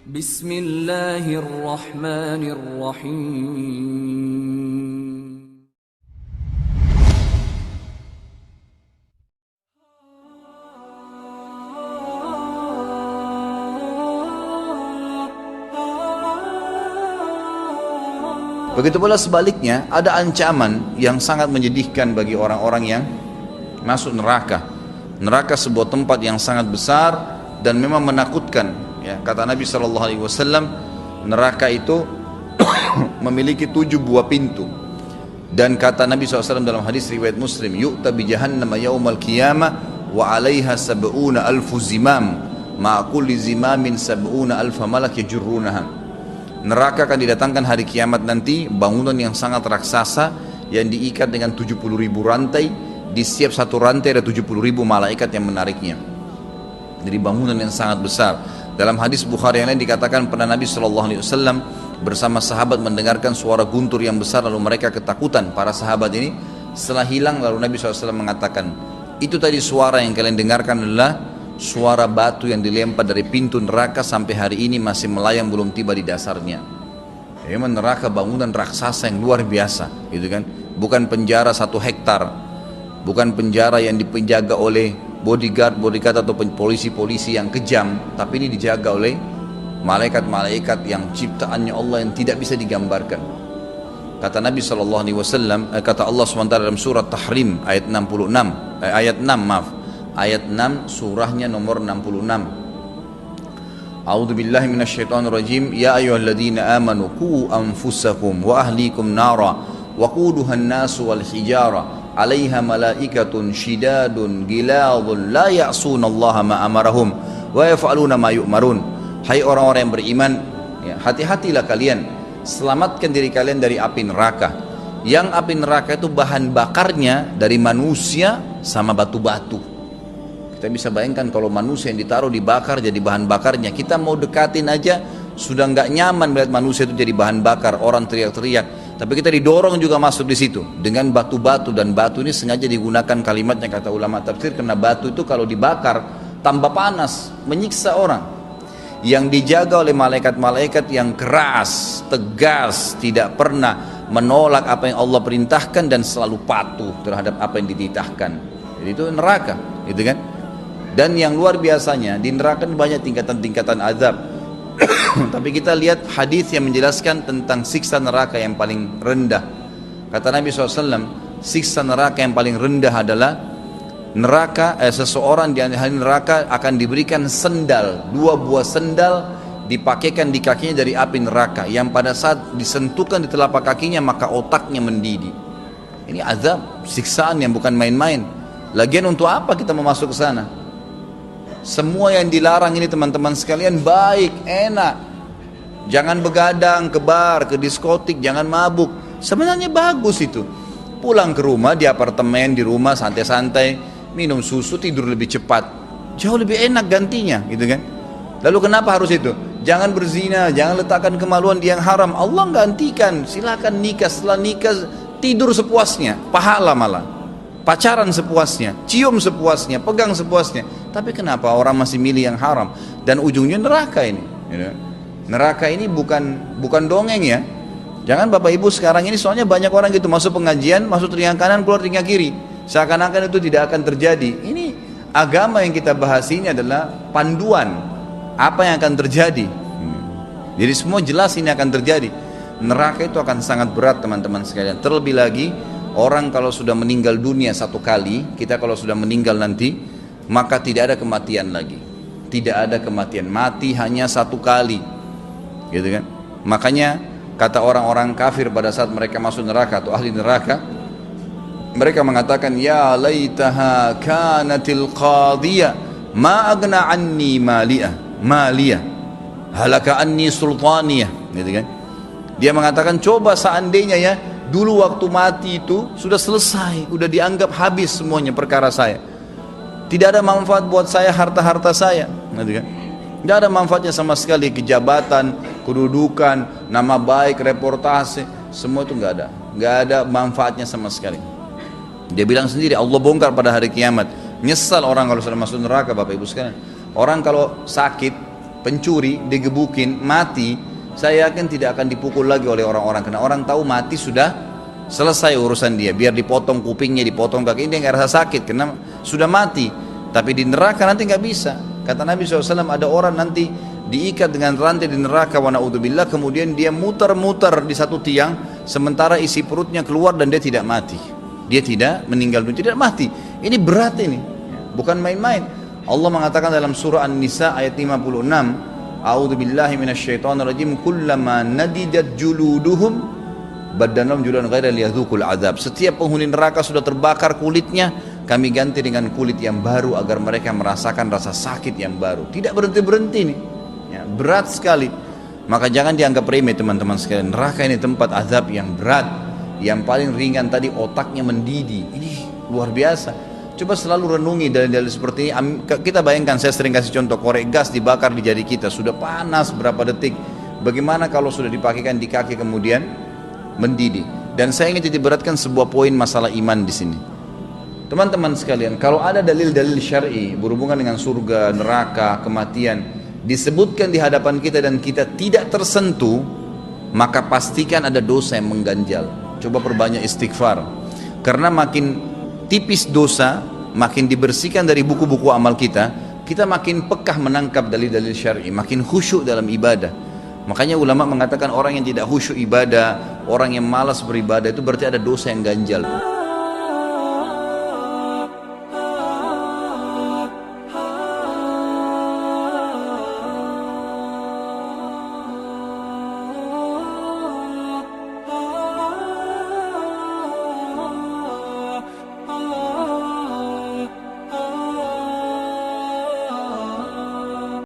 Bismillahirrahmanirrahim. Begitu pula sebaliknya, ada ancaman yang sangat menyedihkan bagi orang-orang yang masuk neraka. Neraka sebuah tempat yang sangat besar dan memang menakutkan. Ya, kata Nabi SAW, neraka itu memiliki 7 buah pintu. Dan kata Nabi SAW dalam hadis riwayat Muslim, yu'ta bi jahannam yaumal qiyamah wa 'alaiha sab'una alfu zimam, ma kulli zimamin sab'una alfa malak yajurrunaha. Neraka akan didatangkan hari kiamat nanti, bangunan yang sangat raksasa yang diikat dengan 70.000 rantai. Di setiap satu rantai ada 70.000 malaikat yang menariknya. Jadi bangunan yang sangat besar. Dalam hadis Bukhari yang lain dikatakan pernah Nabi SAW bersama sahabat mendengarkan suara guntur yang besar, lalu mereka ketakutan. Para sahabat ini setelah hilang, lalu Nabi SAW mengatakan, itu tadi suara yang kalian dengarkan adalah suara batu yang dilempar dari pintu neraka sampai hari ini masih melayang, belum tiba di dasarnya. Memang neraka bangunan raksasa yang luar biasa, gitu kan? Bukan penjara 1 hektar, bukan penjara yang dipenjaga oleh bodyguard atau polisi-polisi yang kejam, tapi ini dijaga oleh malaikat-malaikat yang ciptaannya Allah yang tidak bisa digambarkan. Kata Nabi SAW, kata Allah SWT dalam surat Tahrim ayat 6 surahnya nomor 66. A'udzubillahi minasyaitonirrajim. Ya ayyuhalladzina amanu qu anfusakum wa ahlikum nara wa quduhan nasu wal hijara 'alaiha malaikatun shidadun giladun la ya'sunallaha ma amarahum wa yaf'aluna ma yu'marun. Hai orang-orang yang beriman, ya, hati-hatilah kalian, selamatkan diri kalian dari api neraka. Yang api neraka itu bahan bakarnya dari manusia sama batu-batu. Kita bisa bayangkan kalau manusia yang ditaruh dibakar jadi bahan bakarnya, kita mau dekatin aja sudah nggak nyaman melihat manusia itu jadi bahan bakar, orang teriak-teriak, tapi kita didorong juga masuk di situ dengan batu-batu. Dan batu ini sengaja digunakan kalimatnya, kata ulama tafsir, karena batu itu kalau dibakar tambah panas, menyiksa orang. Yang dijaga oleh malaikat-malaikat yang keras, tegas, tidak pernah menolak apa yang Allah perintahkan dan selalu patuh terhadap apa yang dititahkan. Jadi itu neraka, gitu kan? Dan yang luar biasanya di neraka banyak tingkatan-tingkatan azab. Tapi kita lihat hadis yang menjelaskan tentang siksa neraka yang paling rendah. Kata Nabi SAW, siksa neraka yang paling rendah adalah seseorang di ahli neraka akan diberikan sendal, 2 buah sendal dipakaikan di kakinya dari api neraka, yang pada saat disentuhkan di telapak kakinya maka otaknya mendidih. Ini azab, siksaan yang bukan main-main. Lagian untuk apa kita mau masuk ke sana? Semua yang dilarang ini teman-teman sekalian baik, enak. Jangan begadang, ke bar, ke diskotik, jangan mabuk. Sebenarnya bagus itu. Pulang ke rumah, di apartemen, di rumah santai-santai, minum susu, tidur lebih cepat. Jauh lebih enak gantinya, gitu kan? Lalu kenapa harus itu? Jangan berzina, jangan letakkan kemaluan di yang haram. Allah gantikan, silakan nikah, setelah nikah tidur sepuasnya, pahala malah. Pacaran sepuasnya, cium sepuasnya, pegang sepuasnya. Tapi kenapa orang masih milih yang haram? Dan ujungnya neraka ini. Neraka ini bukan dongeng ya. Jangan Bapak Ibu sekarang ini, soalnya banyak orang gitu masuk pengajian, masuk telinga kanan, keluar telinga kiri. Seakan-akan itu tidak akan terjadi. Ini agama yang kita bahas ini adalah panduan apa yang akan terjadi. Jadi semua jelas ini akan terjadi. Neraka itu akan sangat berat teman-teman sekalian. Terlebih lagi orang kalau sudah meninggal dunia 1 kali, kita kalau sudah meninggal nanti, maka tidak ada kematian lagi. Tidak ada kematian, mati hanya 1 kali, gitu kan? Makanya kata orang-orang kafir pada saat mereka masuk neraka atau ahli neraka, mereka mengatakan, ya laitaha kanatil qadiyah ma agna anni maliyah halaka anni sultaniyah, gitu kan? Dia mengatakan, coba seandainya ya dulu waktu mati itu sudah selesai, sudah dianggap habis semuanya perkara saya. Tidak ada manfaat buat saya harta-harta saya, gitu kan? Tidak ada manfaatnya sama sekali, kejabatan, kedudukan, nama baik, reportase, semua itu nggak ada manfaatnya sama sekali. Dia bilang sendiri, Allah bongkar pada hari kiamat. Nyesal orang kalau sudah masuk neraka, Bapak Ibu sekalian. Orang kalau sakit pencuri, digebukin, mati, saya yakin tidak akan dipukul lagi oleh orang-orang, karena orang tahu mati sudah selesai urusan dia. Biar dipotong kupingnya, dipotong kakinya, dia nggak rasa sakit karena sudah mati. Tapi di neraka nanti nggak bisa. Kata Nabi SAW, ada orang nanti diikat dengan rantai di neraka, wa na'udzubillah, kemudian dia muter-muter di satu tiang, sementara isi perutnya keluar dan dia tidak mati. Dia tidak meninggal dunia, tidak mati. Ini berat ini, bukan main-main. Allah mengatakan dalam surah An-Nisa ayat 56, A'udzubillahi minasyaitonirrajim, kullama nadidat juluduhum badanahum juludan ghaira liyadzuqul azab. Setiap penghuni neraka sudah terbakar kulitnya, kami ganti dengan kulit yang baru agar mereka merasakan rasa sakit yang baru. Tidak berhenti-berhenti nih. Ya, berat sekali. Maka jangan dianggap remeh teman-teman sekalian. Neraka ini tempat azab yang berat. Yang paling ringan tadi otaknya mendidih. Ini luar biasa. Coba selalu renungi dalil-dalil seperti ini. Kita bayangkan, saya sering kasih contoh, korek gas dibakar di jari kita, sudah panas berapa detik. Bagaimana kalau sudah dipakaikan di kaki kemudian mendidih? Dan saya ingin titik-beratkan sebuah poin masalah iman di sini. Teman-teman sekalian, kalau ada dalil-dalil syar'i berhubungan dengan surga, neraka, kematian, disebutkan di hadapan kita dan kita tidak tersentuh, maka pastikan ada dosa yang mengganjal. Coba perbanyak istighfar. Karena makin tipis dosa, makin dibersihkan dari buku-buku amal kita makin pekah menangkap dalil-dalil syar'i, makin khusyuk dalam ibadah. Makanya ulama mengatakan orang yang tidak khusyuk ibadah, orang yang malas beribadah, itu berarti ada dosa yang ganjal.